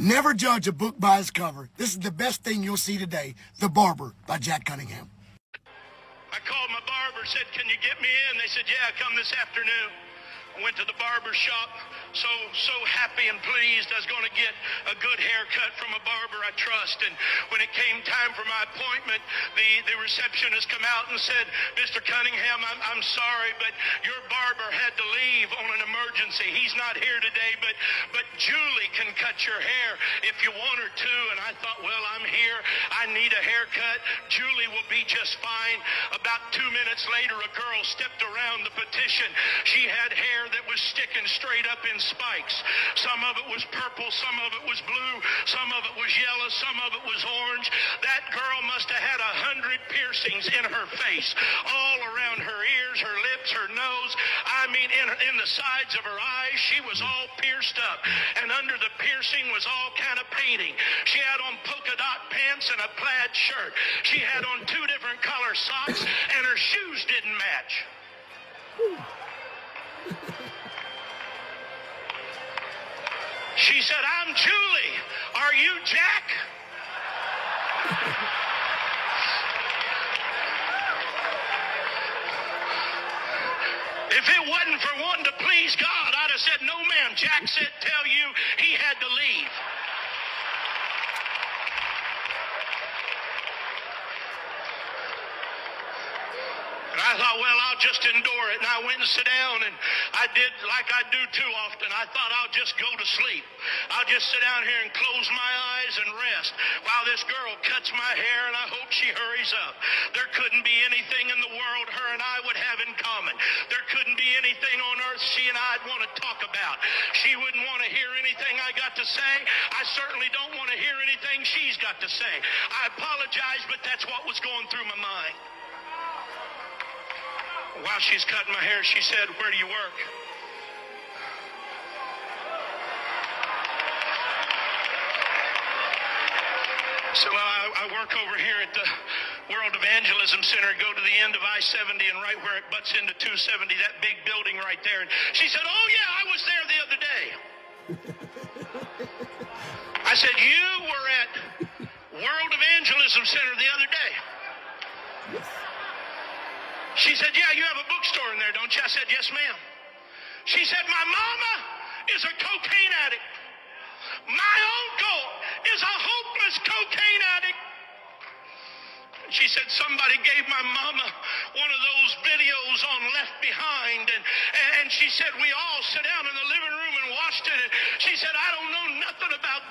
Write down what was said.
Never judge a book by its cover. This is the best thing you'll see today. The Barber by Jack Cunningham. I called my barber, said, can you get me in? They said, yeah, come this afternoon. I went to the barber shop, so happy and pleased I was going to get a good haircut from a barber I trust. And when it came time for my appointment, the receptionist come out and said, Mr. Cunningham, I'm sorry, but your barber had to leave on an emergency. He's not here today, but Julie can cut your hair if you want her to. And I thought, well, I'm here. I need a haircut. Julie will be just fine. About 2 minutes later, a girl stepped around the petition. She had hair that was sticking straight up in spikes. Some of it was purple, some of it was blue, some of it was yellow, some of it was orange. That girl must have had 100 piercings in her face, all around her ears, her lips, her nose. I mean, in the sides of her eyes, she was all pierced up. And under the piercing was all kind of painting. She had on polka dot pants and a plaid shirt. She had on 2 different color socks, and her shoes didn't match. She said, I'm Julie. Are you Jack? If it wasn't for wanting to please God, I'd have said, no, ma'am. Jack said, tell you he had to leave. And I thought, well, I'll just endure it. And I went and sat down, and I did like I do too often. I thought I'll just go to sleep. I'll just sit down here and close my eyes and rest while this girl cuts my hair, and I hope she hurries up. There couldn't be anything in the world her and I would have in common. There couldn't be anything on earth she and I'd want to talk about. She wouldn't want to hear anything I got to say. I certainly don't want to hear anything she's got to say. I apologize, but that's what was going through my mind. While she's cutting my hair, she said, where do you work? So I work over here at the World Evangelism Center, go to the end of I-70 and right where it butts into 270, that big building right there. And she said, oh yeah, I was there the other day. I said, you were at World Evangelism Center the other day? She said, yeah, you have a bookstore in there, don't you? I said, yes, ma'am. She said, my mama is a cocaine addict. My uncle is a hopeless cocaine addict. She said, somebody gave my mama one of those videos on Left Behind, and she said, we all sat down in the living room and watched it, and she said, I don't know nothing about